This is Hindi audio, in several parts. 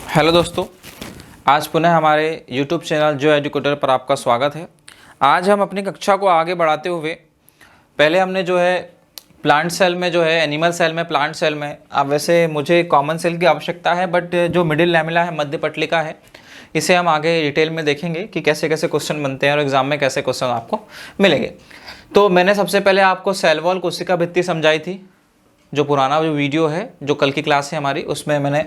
हेलो दोस्तों, आज पुनः हमारे YouTube चैनल जो एजुकेटर पर आपका स्वागत है। आज हम अपनी कक्षा को आगे बढ़ाते हुए पहले हमने जो है प्लांट सेल में जो है एनिमल सेल में प्लांट सेल में, अब वैसे मुझे कॉमन सेल की आवश्यकता है, बट जो मिडिल लैमेला है, मध्य पटलिका है, इसे हम आगे डिटेल में देखेंगे कि कैसे कैसे क्वेश्चन बनते हैं और एग्जाम में कैसे क्वेश्चन आपको मिलेंगे। तो मैंने सबसे पहले आपको सेल वॉल कोशिका भित्ति समझाई थी। जो पुराना जो वीडियो है, जो कल की क्लास है हमारी, उसमें मैंने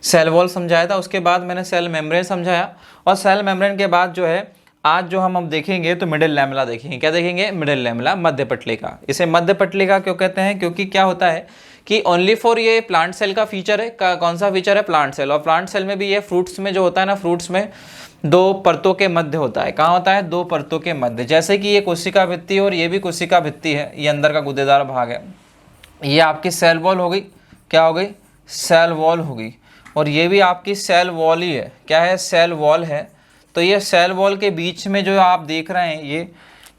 सेल वॉल समझाया था। उसके बाद मैंने सेल मेम्ब्रेन समझाया, और सेल मेम्ब्रेन के बाद जो है आज जो हम अब देखेंगे तो मिडिल लैमेला देखेंगे। क्या देखेंगे? मिडिल लैमेला, मध्य पटलिका। इसे मध्य पटलिका क्यों कहते हैं? क्योंकि क्या होता है कि ओनली फॉर ये प्लांट सेल का फीचर है। कौन सा फीचर है? Plant cell. और प्लांट सेल में भी ये फ्रूट्स में जो होता है ना, फ्रूट्स में दो परतों के मध्य होता है। कहाँ होता है? दो परतों के मध्य। जैसे कि ये कोशिका भित्ति और ये भी कोशिका भित्ति है, ये अंदर का गुदेदार भाग है। ये आपकी सेल वॉल हो गई। क्या हो गई? सेल वॉल हो गई। और ये भी आपकी सेल वॉल ही है। क्या है? सेल वॉल है। तो ये सेल वॉल के बीच में जो आप देख रहे हैं, ये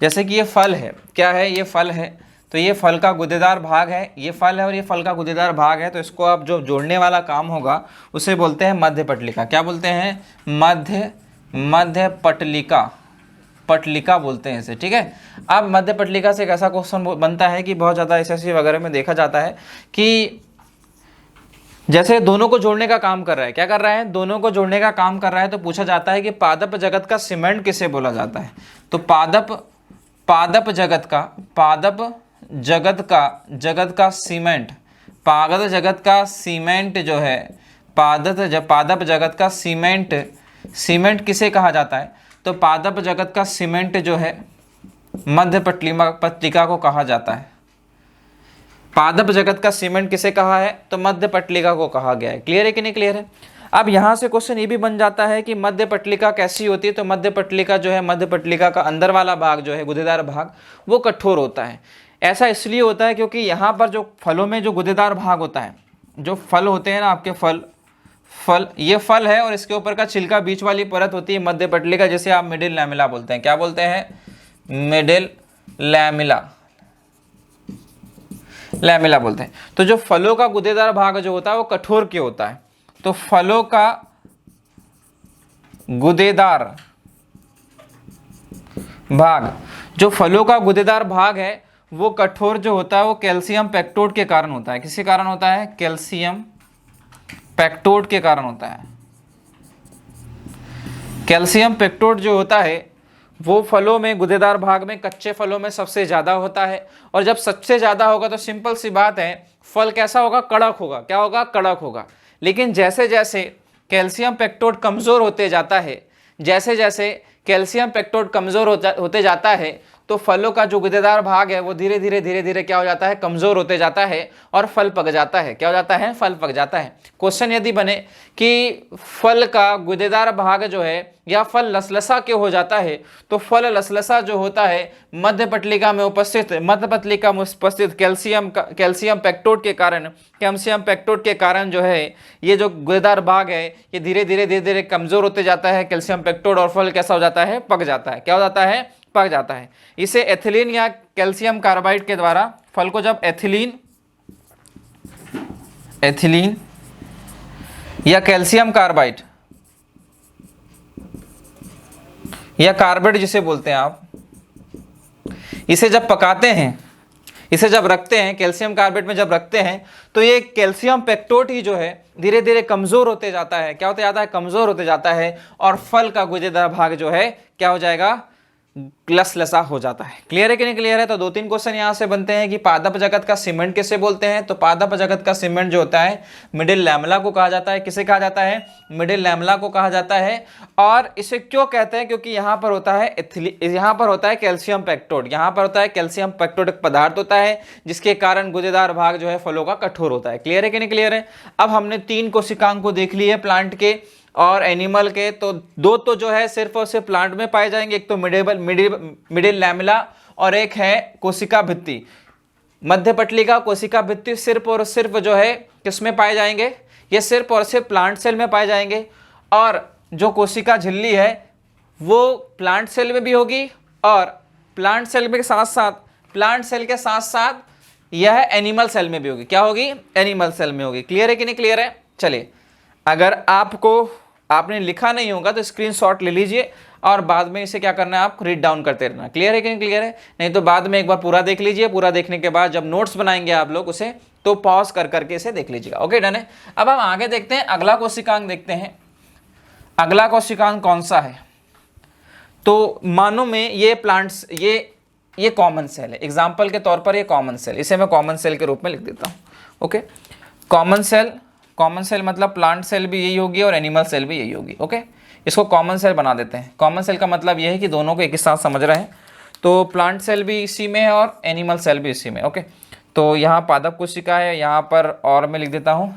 जैसे कि ये फल है। क्या है? ये फल है। तो ये फल का गुदेदार भाग है। ये फल है और ये फल का गुदेदार भाग है। तो इसको आप जो जोड़ने वाला काम होगा उसे बोलते हैं मध्य पटलिका। क्या बोलते हैं? मध्य पटलिका। पटलिका बोलते हैं इसे। ठीक है। अब मध्य पटलिका से एक ऐसा क्वेश्चन बनता है कि बहुत ज़्यादा एसएससी वगैरह में देखा जाता है कि जैसे दोनों को जोड़ने का काम कर रहा है। क्या कर रहा है? दोनों को जोड़ने का काम कर रहा है। तो पूछा जाता है कि पादप जगत का सीमेंट किसे बोला जाता है? तो पादप जगत का सीमेंट, पादप जगत का सीमेंट जो है, पादप जगत का सीमेंट किसे कहा जाता है? तो पादप जगत का सीमेंट जो है मध्य पटलिका को कहा जाता है। पादप जगत का सीमेंट किसे कहा है? तो मध्य पटलिका को कहा गया है। क्लियर है कि नहीं क्लियर है? अब यहाँ से क्वेश्चन ये भी बन जाता है कि मध्य पटलिका कैसी होती है? तो मध्य पटलिका जो है, मध्य पटलिका का अंदर वाला भाग जो है, गुदेदार भाग, वो कठोर होता है। ऐसा इसलिए होता है क्योंकि यहाँ पर जो फलों में जो गुदेदार भाग होता है, जो फल होते हैं ना आपके फल, ये फल है और इसके ऊपर का छिलका, बीच वाली परत होती है मध्य पटलिका, जिसे आप मिडिल लैमेला बोलते हैं। क्या बोलते हैं? मिडिल लैमेला बोलते हैं। तो जो फलों का गुदेदार भाग जो होता है वो कठोर क्यों होता है? तो फलों का गुदेदार भाग, जो फलों का गुदेदार भाग है वो कठोर जो होता है वो कैल्शियम पेक्टोड के कारण होता है। किसके कारण होता है? कैल्शियम पेक्टोड के कारण होता है। कैल्शियम पेक्टोड जो होता है वो फलों में, गुदेदार भाग में, कच्चे फलों में सबसे ज़्यादा होता है। और जब सबसे ज़्यादा होगा तो सिंपल सी बात है, फल कैसा होगा? कड़क होगा। क्या होगा? कड़क होगा। लेकिन जैसे जैसे कैल्शियम पेक्टोड कमज़ोर होते जाता है, जैसे जैसे कैल्शियम पेक्टोड कमज़ोर होते जाता है, तो फलों का जो गुदेदार भाग है वो धीरे धीरे क्या हो जाता है? कमज़ोर होते जाता है और फल पक जाता है। क्या हो जाता है? फल पक जाता है। क्वेश्चन यदि बने कि फल का गुदेदार भाग जो है या फल लसलसा क्यों हो जाता है, तो फल लसलसा जो होता है मध्य पटलिका में उपस्थित कैल्शियम पेक्टोड के कारण जो है ये जो गुदेदार भाग है ये धीरे धीरे कमज़ोर होते जाता है, कैल्शियम पेक्टोड, और फल कैसा हो जाता है? पक जाता है। क्या हो जाता है? पक जाता है। इसे एथिलीन या कैल्शियम कार्बाइड के द्वारा फल को जब एथिलीन या कैल्शियम कार्बाइड या कार्बाइड जिसे बोलते हैं आप, इसे जब पकाते हैं, इसे जब रखते हैं, कैल्शियम कार्बाइड में जब रखते हैं, तो ये कैल्शियम पेक्टोड ही जो है धीरे धीरे कमज़ोर होते जाता है। क्या होते जाता है? कमज़ोर होते जाता है। और फल का गुदेदार भाग जो है क्या हो जाएगा? लसलसा हो जाता है। क्लियर है कि नहीं क्लियर है? तो दो तीन क्वेश्चन यहाँ से बनते हैं कि पादप जगत का सीमेंट किसे बोलते हैं? तो पादप जगत का सीमेंट जो होता है मिडिल लैमेला को कहा जाता है। किसे कहा जाता है? मिडिल लैमेला को कहा जाता है। और इसे क्यों कहते हैं? क्योंकि यहाँ पर होता है कैल्शियम पेक्टोड। यहाँ पर होता है कैल्शियम पेक्टोड एक पदार्थ होता है जिसके कारण गुदेदार भाग जो है फलों का कठोर होता है। क्लियर है कि नहीं क्लियर है? अब हमने तीन कोशिकांग को देख ली है, प्लांट के और एनिमल के। तो दो तो जो है सिर्फ और सिर्फ प्लांट में पाए जाएंगे, एक तो मिडिल लैमेला और एक है कोशिका भित्ति। मध्य पटलिका, कोशिका भित्ति सिर्फ और सिर्फ जो है किस में पाए जाएंगे? ये सिर्फ और सिर्फ प्लांट सेल में पाए जाएंगे। और जो कोशिका झिल्ली है वो प्लांट सेल में भी होगी और प्लांट सेल के साथ साथ यह एनिमल सेल में भी होगी। क्या होगी? एनिमल सेल में होगी। क्लियर है कि नहीं क्लियर है? चलिए अगर आपने लिखा नहीं होगा तो स्क्रीनशॉट ले लीजिए और बाद में इसे क्या करना है, आप रीड डाउन करते रहना। क्लियर है कि नहीं क्लियर है? नहीं तो बाद में एक बार पूरा देख लीजिए, पूरा देखने के बाद जब नोट्स बनाएंगे आप लोग उसे, तो पॉज कर करके इसे देख लीजिएगा। ओके, डन है। अब हम आगे देखते हैं, अगला कोशिकांग देखते हैं। अगला कोशिकांग कौन सा है? तो मानो में ये प्लांट्स, ये कॉमन सेल है। एग्जाम्पल के तौर पर ये कॉमन सेल, इसे मैं कॉमन सेल के रूप में लिख देता हूँ। ओके, कॉमन सेल मतलब प्लांट सेल भी यही होगी और एनिमल सेल भी यही होगी। ओके, इसको कॉमन सेल बना देते हैं। कॉमन सेल का मतलब यह है कि दोनों को एक ही साथ समझ रहे हैं। तो प्लांट सेल भी इसी में है और एनिमल सेल भी इसी में। ओके, तो यहाँ पादप कोशिका है, यहाँ पर और मैं लिख देता हूँ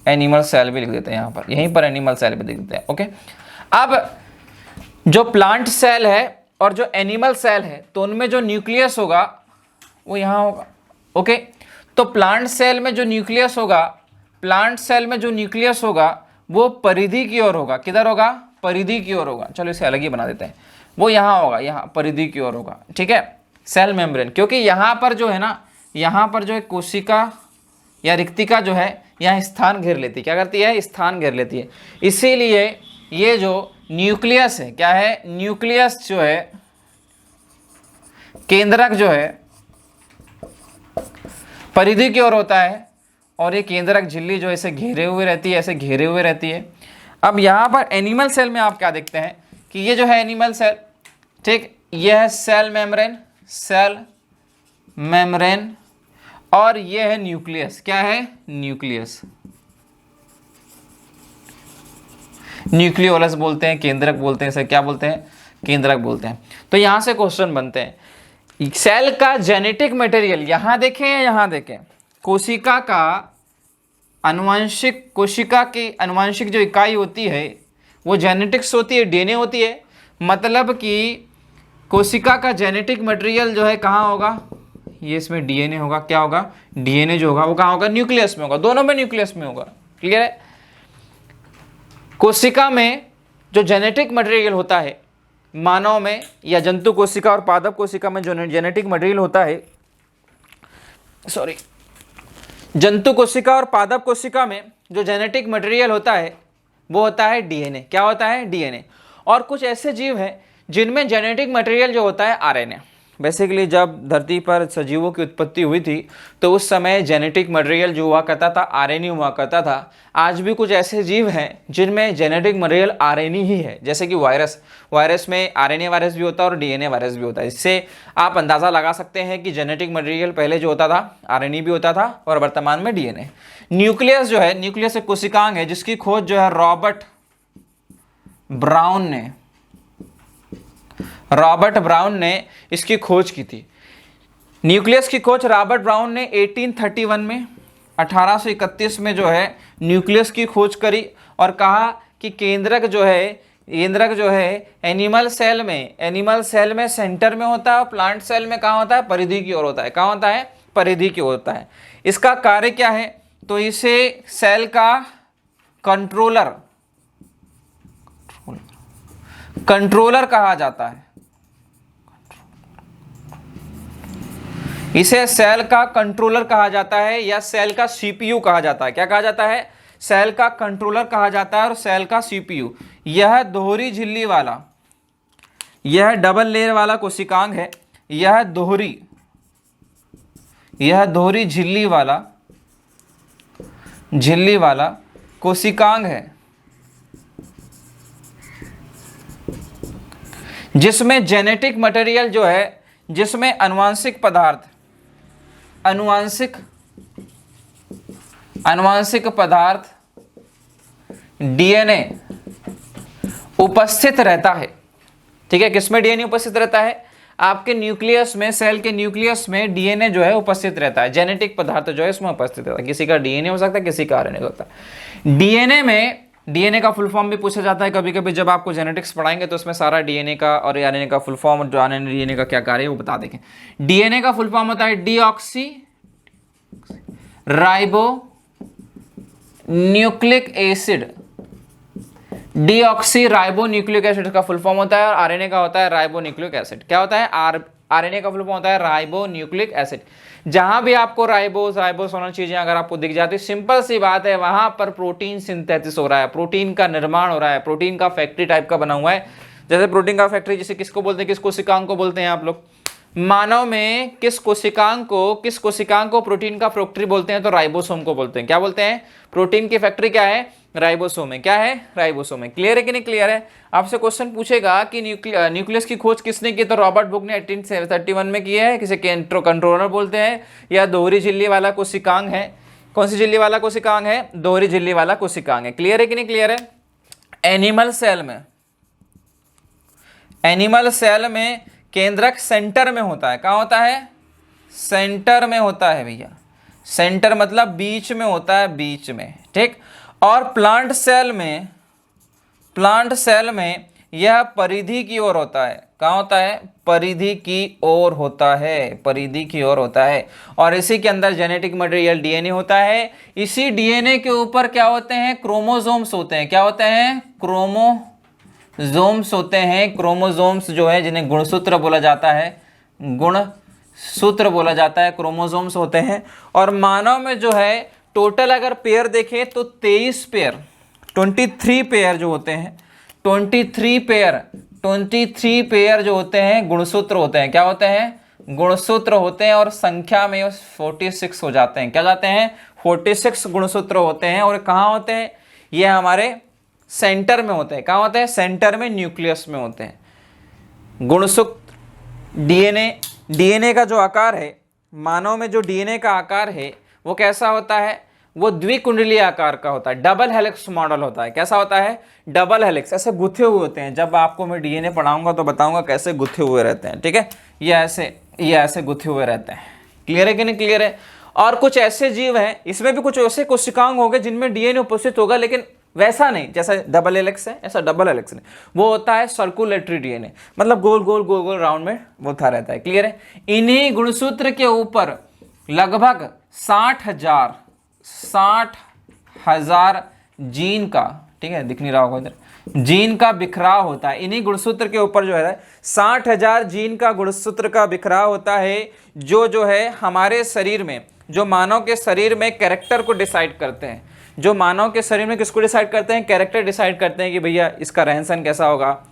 एनिमल सेल भी लिख देते हैं, यहाँ पर यहीं पर एनिमल सेल भी लिख देते हैं। ओके, अब जो प्लांट सेल है और जो एनिमल सेल है तो उनमें जो न्यूक्लियस होगा वो यहाँ होगा। ओके, तो प्लांट सेल में जो न्यूक्लियस होगा वो परिधि की ओर होगा। किधर होगा? परिधि की ओर होगा। चलो इसे अलग ही बना देते हैं। वो यहाँ होगा, यहाँ परिधि की ओर होगा। ठीक है, सेल मेम्ब्रेन, क्योंकि यहाँ पर जो है ना, यहाँ पर जो है कोशिका या रिक्तिका जो है यहाँ स्थान घेर लेती है। क्या करती है? स्थान घेर लेती है। इसीलिए ये जो न्यूक्लियस है, क्या है? न्यूक्लियस जो है, केंद्रक जो है परिधि की ओर होता है और ये केंद्रक झिल्ली जो इसे घेरे हुए रहती है, ऐसे घेरे हुए रहती है। अब यहाँ पर एनिमल सेल में आप क्या देखते हैं कि ये जो है एनिमल सेल, ठीक, ये है सेल मेम्ब्रेन और ये है न्यूक्लियस। क्या है? न्यूक्लियस, न्यूक्लियोलस बोलते हैं, केंद्रक बोलते हैं, इसे क्या बोलते हैं? केंद्रक बोलते हैं। तो यहां से क्वेश्चन बनते हैं, सेल का जेनेटिक मटेरियल, यहां देखें या यहां देखें, कोशिका की अनुवांशिक जो इकाई होती है वो जेनेटिक्स होती है, डीएनए होती है। मतलब कि कोशिका का जेनेटिक मटेरियल जो है कहाँ होगा? ये इसमें डीएनए होगा। क्या होगा? डीएनए जो होगा वो कहाँ होगा? न्यूक्लियस में होगा। दोनों में न्यूक्लियस में होगा। क्लियर है? कोशिका में जो जेनेटिक मटेरियल होता है, मानव में या जंतु कोशिका और पादप कोशिका में जो जेनेटिक मटेरियल होता है, जंतु कोशिका और पादप कोशिका में जो जेनेटिक मटेरियल होता है वो होता है डीएनए। क्या होता है? डीएनए। और कुछ ऐसे जीव हैं जिनमें जेनेटिक मटेरियल जो होता है आरएनए। बेसिकली जब धरती पर सजीवों की उत्पत्ति हुई थी तो उस समय जेनेटिक मटेरियल जो हुआ करता था आरएनए हुआ करता था। आज भी कुछ ऐसे जीव हैं जिनमें जेनेटिक मटेरियल आरएनए ही है, जैसे कि वायरस में आरएनए वायरस भी होता है और डीएनए वायरस भी होता है। इससे आप अंदाज़ा लगा सकते हैं कि जेनेटिक मटेरियल पहले जो होता था आरएनए भी होता था और वर्तमान में डीएनए। न्यूक्लियस जो है, न्यूक्लियस एक कोशिकांग है जिसकी खोज जो है रॉबर्ट ब्राउन ने इसकी खोज की थी। न्यूक्लियस की खोज रॉबर्ट ब्राउन ने 1831 में 1831 में जो है न्यूक्लियस की खोज करी और कहा कि केंद्रक जो है एनिमल सेल में सेंटर में होता है और प्लांट सेल में कहाँ होता है? परिधि की ओर होता है। कहाँ होता है? परिधि की ओर होता है। इसका कार्य क्या है? तो इसे सेल का कंट्रोलर कहा जाता है। इसे सेल का कंट्रोलर कहा जाता है या सेल का सीपीयू कहा जाता है। क्या कहा जाता है? सेल का कंट्रोलर कहा जाता है और सेल का सीपीयू। यह दोहरी झिल्ली वाला, यह डबल लेयर वाला कोशिकांग है। यह दोहरी झिल्ली वाला कोशिकांग है जिसमें जेनेटिक मटेरियल जो है, जिसमें अनुवांशिक पदार्थ डीएनए उपस्थित रहता है। ठीक है, किसमें डीएनए उपस्थित रहता है? आपके न्यूक्लियस में, सेल के न्यूक्लियस में डीएनए जो है उपस्थित रहता है। जेनेटिक पदार्थ जो है इसमें उपस्थित रहता है। किसी का डीएनए हो सकता है, किसी का आरएनए होता है। डीएनए का फुल फॉर्म भी पूछा जाता है कभी कभी, जब आपको जेनेटिक्स पढ़ाएंगे तो उसमें सारा डीएनए का और आरएनए का फुल फॉर्म, जो आरएनए डीएनए का क्या कार्य है वो बता देंगे। डीएनए का फुल फॉर्म होता है deoxy ribo nucleic acid. Deoxy ribo nucleic acid का फुल फॉर्म होता है और आरएनए का होता है राइबो न्यूक्लिक एसिड। क्या होता है? आरएनए का फुल फॉर्म होता है राइबो न्यूक्लिक एसिड। जहां भी आपको राइबोसोमल चीजें अगर आपको दिख जाती है, सिंपल सी बात है, वहां पर प्रोटीन सिंथेसिस हो रहा है, प्रोटीन का निर्माण हो रहा है, प्रोटीन का फैक्ट्री टाइप का बना हुआ है। जैसे प्रोटीन का फैक्ट्री जिसे किसको बोलते हैं, किस कोशिकांग को बोलते हैं आप लोग? मानव में किस कोशिकांग को प्रोटीन का फैक्ट्री बोलते हैं? तो राइबोसोम को बोलते हैं। क्या बोलते हैं? प्रोटीन की फैक्ट्री क्या है? राइबोसोम है। क्या है? राइबोसोम है। क्लियर है कि नहीं क्लियर है? आपसे क्वेश्चन पूछेगा कि न्यूक्लियस की खोज किसने की, तो रॉबर्ट बुक ने 1831 में की है। किसे कंट्रोलर बोलते हैं, या दोहरी झिल्ली वाला कोशिकांग है? कौन सी झिल्ली वाला कोशिकांग है? दोहरी झिल्ली वाला कोशिकांग है। क्लियर है कि नहीं क्लियर है? एनिमल सेल में केंद्रक सेंटर में होता है। कहाँ होता है? सेंटर में होता है भैया। सेंटर मतलब बीच में होता है, बीच में, ठीक। और प्लांट सेल में यह परिधि की ओर होता है। कहाँ होता है? परिधि की ओर होता है, परिधि की ओर होता है। और इसी के अंदर जेनेटिक मटेरियल डीएनए होता है। इसी डीएनए के ऊपर क्या होते हैं? क्रोमोसोम्स होते हैं। क्या होते हैं? क्रोमोसोम्स होते हैं। क्रोमोसोम्स जो है जिन्हें गुणसूत्र बोला जाता है, गुणसूत्र बोला जाता है, क्रोमोसोम्स होते हैं। और मानव में जो है टोटल अगर पेयर देखें तो 23 पेयर, 23 पेयर जो होते हैं, 23 पेयर जो होते हैं गुणसूत्र होते हैं। क्या होते हैं? गुणसूत्र होते हैं। और संख्या में 46 हो जाते हैं। क्या जाते हैं? 46 गुणसूत्र होते हैं। और कहाँ होते हैं? ये हमारे सेंटर में होते हैं। कहाँ होते हैं? सेंटर में, न्यूक्लियस में होते हैं गुणसूत्र। डीएनए का जो आकार है, मानव में जो डीएनए का आकार है वो कैसा होता है? वो द्विकुंडलीय आकार का होता है, डबल हेलिक्स मॉडल होता है। कैसा होता है? डबल हेलिक्स, ऐसे गुथे हुए होते हैं। जब आपको मैं डीएनए पढ़ाऊंगा तो बताऊंगा कैसे गुथे हुए रहते हैं, ठीक है। ये ऐसे गुथे हुए रहते हैं। क्लियर है कि नहीं क्लियर है? और कुछ ऐसे जीव हैं, इसमें भी कुछ ऐसे कोशिकांग होंगे जिनमें डीएनए उपस्थित होगा, लेकिन वैसा नहीं जैसा डबल हेलिक्स है, ऐसा डबल हेलिक्स नहीं। वो होता है सर्कुलेटरी डीएनए, मतलब गोल गोल राउंड में वो था रहता है। क्लियर है? इन्हीं गुणसूत्र के ऊपर लगभग 60,000 जीन का, ठीक है, दिख नहीं रहा होगा इधर, जीन का बिखराव होता है। इन्हीं गुणसूत्र के ऊपर जो है 60,000 जीन का गुणसूत्र का बिखराव होता है, जो है हमारे शरीर में, जो मानव के शरीर में कैरेक्टर को डिसाइड करते हैं। जो मानव के शरीर में किसको डिसाइड करते हैं? कैरेक्टर डिसाइड करते हैं कि भैया इसका रहन सहन कैसा होगा,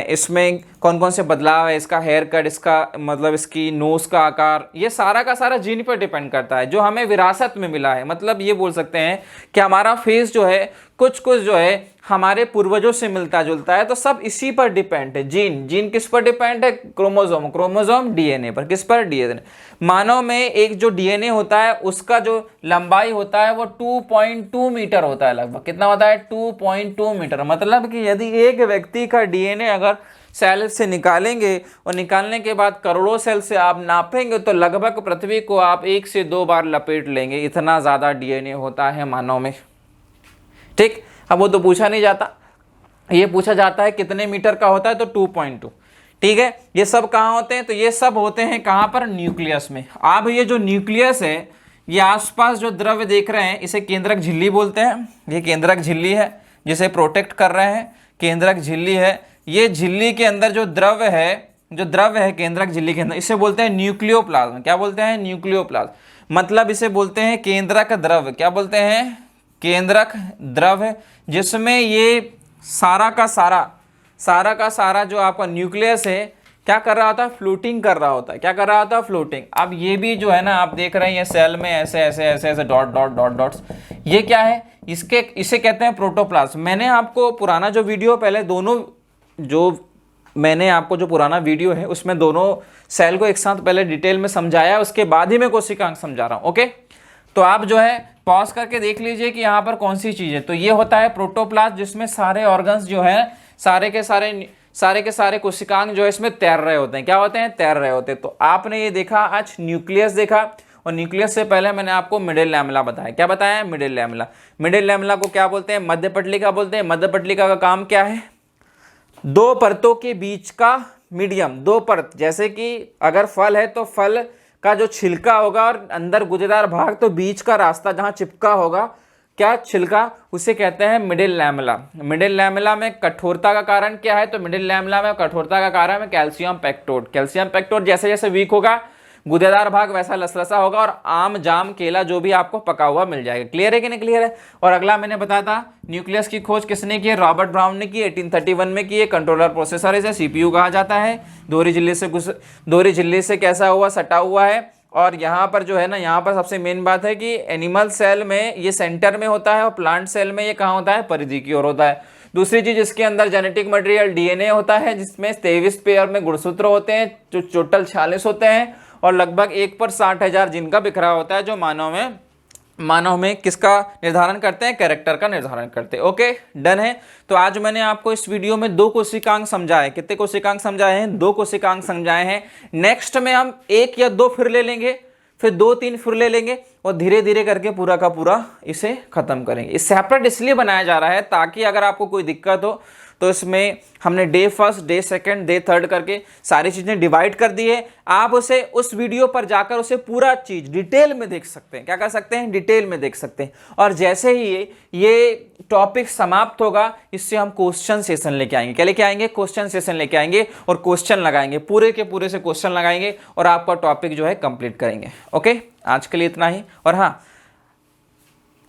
इसमें कौन कौन से बदलाव है, इसका हेयर कट, इसका मतलब इसकी नोज का आकार, ये सारा का सारा जीन पर डिपेंड करता है, जो हमें विरासत में मिला है। मतलब ये बोल सकते हैं कि हमारा फेस जो है कुछ जो है हमारे पूर्वजों से मिलता जुलता है। तो सब इसी पर डिपेंड है। जीन किस पर डिपेंड है? क्रोमोसोम डीएनए पर। किस पर? डीएनए। मानव में एक जो डीएनए होता है उसका जो लंबाई होता है वो 2.2 मीटर होता है लगभग। कितना होता है? 2.2 मीटर। मतलब कि यदि एक व्यक्ति का डीएनए अगर सेल से निकालेंगे और निकालने के बाद करोड़ों सेल से आप नापेंगे तो लगभग पृथ्वी को आप 1 से 2 बार लपेट लेंगे। इतना ज़्यादा डीएनए होता है मानव में, ठीक। अब वो तो पूछा नहीं जाता, ये पूछा जाता है कितने मीटर का होता है, तो 2.2, ठीक है। ये सब कहाँ होते हैं? तो ये सब होते हैं कहाँ पर? न्यूक्लियस में। अब ये जो न्यूक्लियस है, ये आसपास जो द्रव्य देख रहे हैं इसे केंद्रक झिल्ली बोलते हैं। ये केंद्रक झिल्ली है जिसे प्रोटेक्ट कर रहे हैं, केंद्रक झिल्ली है। ये झिल्ली के अंदर जो द्रव्य है केंद्रक झिल्ली के अंदर, इसे बोलते हैं न्यूक्लियोप्लाज्म। क्या बोलते हैं? न्यूक्लियोप्लाज्म। मतलब इसे बोलते हैं केंद्रक द्रव्य। क्या बोलते हैं? केंद्रक द्रव्य, जिसमें ये सारा का सारा जो आपका न्यूक्लियस है क्या कर रहा होता है? फ्लोटिंग कर रहा होता है। क्या कर रहा होता है? फ्लोटिंग। अब ये भी जो है ना, आप देख रहे हैं ये सेल में ऐसे डॉट्स, ये क्या है? इसे कहते हैं प्रोटोप्लाज्म। मैंने आपको पुराना जो वीडियो पहले दोनों जो पुराना वीडियो है उसमें दोनों सेल को एक साथ पहले डिटेल में समझाया, उसके बाद ही मैं कोशिकांग समझा रहा हूं। ओके, तो आप जो है पॉज करके देख लीजिए कि यहाँ पर कौन सी चीज है। तो ये होता है प्रोटोप्लाज्म, जिसमें सारे ऑर्गन्स जो है सारे के सारे कोशिकांग जो है इसमें तैर रहे होते हैं। क्या होते हैं? तैर रहे होते हैं। तो आपने ये देखा, आज न्यूक्लियस देखा, और न्यूक्लियस से पहले मैंने आपको मिडिल लैमेला बताया। क्या बताया? मिडिल लैमेला को क्या बोलते हैं? मध्य पटलिका बोलते हैं। मध्य पटलिका का काम क्या है? दो परतों के बीच का मीडियम, दो परत, जैसे कि अगर फल है तो फल का जो छिलका होगा और अंदर गुदेदार भाग, तो बीच का रास्ता जहां चिपका होगा, क्या छिलका, उसे कहते हैं मिडिल लैमेला। मिडिल लैमेला में कठोरता का कारण क्या है, तो मिडिल लैमेला में कठोरता का कारण है कैल्शियम पेक्टोड। कैल्शियम पेक्टोड जैसे जैसे वीक होगा, गुदेदार भाग वैसा लसलसा होगा और आम जाम केला जो भी आपको पका हुआ मिल जाएगा। क्लियर है कि नहीं क्लियर है। और अगला मैंने बताया था न्यूक्लियस की खोज किसने की है, रॉबर्ट ब्राउन ने की, 1831 में की है। कंट्रोलर प्रोसेसर इसे सीपीयू कहा जाता है। दोहरी झिल्ली से कैसा हुआ, सटा हुआ है। और यहाँ पर जो है ना, यहाँ पर सबसे मेन बात है कि एनिमल सेल में ये सेंटर में होता है और प्लांट सेल में ये कहाँ होता है, परिधि की ओर होता है। दूसरी चीज, इसके अंदर जेनेटिक मटेरियल डीएनए होता है, जिसमें 23 पेयर में गुणसूत्र होते हैं, जो टोटल 46 होते हैं और लगभग 1 पर 60,000 जिनका बिखरा होता है, जो मानव में किसका निर्धारण करते हैं, कैरेक्टर का निर्धारण करते हैं। ओके, डन है। तो आज मैंने आपको इस वीडियो में 2 कोशिकांग समझाए। कितने कोशिकांग समझाए हैं, 2 कोशिकांग समझाए हैं। नेक्स्ट में हम 1 या 2 फिर ले लेंगे, फिर 2-3 फिर ले लेंगे और धीरे धीरे करके पूरा का पूरा इसे खत्म करेंगे। इस सेपरेट इसलिए बनाया जा रहा है ताकि अगर आपको कोई दिक्कत हो तो इसमें हमने डे 1, डे 2, डे 3 करके सारी चीज़ें डिवाइड कर दी है। आप उसे उस वीडियो पर जाकर उसे पूरा चीज़ डिटेल में देख सकते हैं। क्या कर सकते हैं, डिटेल में देख सकते हैं। और जैसे ही ये टॉपिक समाप्त होगा, इससे हम क्वेश्चन सेशन लेके आएंगे। क्या लेके आएंगे, क्वेश्चन सेशन लेके आएंगे और क्वेश्चन लगाएंगे, पूरे के पूरे से क्वेश्चन लगाएंगे और आपका टॉपिक जो है कंप्लीट करेंगे। ओके, आज के लिए इतना ही। और हाँ,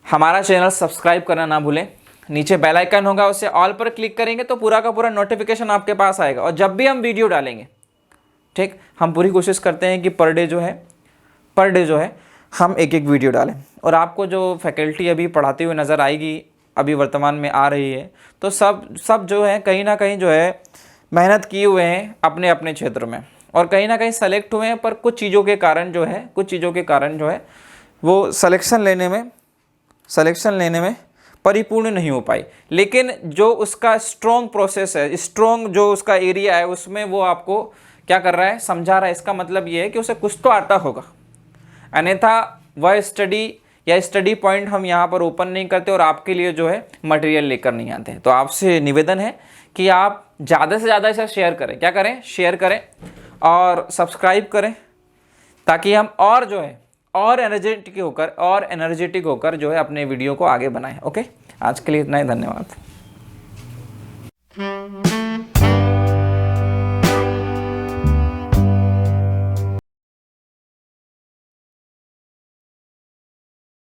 हमारा चैनल सब्सक्राइब करना ना भूलें। नीचे बेल आइकन होगा, उसे ऑल पर क्लिक करेंगे तो पूरा का पूरा नोटिफिकेशन आपके पास आएगा। और जब भी हम वीडियो डालेंगे, ठीक, हम पूरी कोशिश करते हैं कि पर डे जो है हम एक वीडियो डालें। और आपको जो फैकल्टी अभी पढ़ाते हुए नज़र आएगी, अभी वर्तमान में आ रही है, तो सब जो है कहीं ना कहीं जो है मेहनत किए हुए हैं अपने अपने क्षेत्र में और कहीं ना कहीं सेलेक्ट हुए हैं। पर कुछ चीज़ों के कारण जो है वो सिलेक्शन लेने में परिपूर्ण नहीं हो पाई। लेकिन जो उसका स्ट्रॉन्ग प्रोसेस है, स्ट्रॉन्ग जो उसका एरिया है, उसमें वो आपको क्या कर रहा है, समझा रहा है। इसका मतलब ये है कि उसे कुछ तो आता होगा, अन्यथा वह स्टडी पॉइंट हम यहाँ पर ओपन नहीं करते और आपके लिए जो है मटेरियल लेकर नहीं आते। तो आपसे निवेदन है कि आप ज़्यादा से ज़्यादा इसे शेयर करें। क्या करें, शेयर करें और सब्सक्राइब करें, ताकि हम और जो है और एनर्जेटिक होकर जो है अपने वीडियो को आगे बनाएं। ओके, आज के लिए इतना ही, धन्यवाद।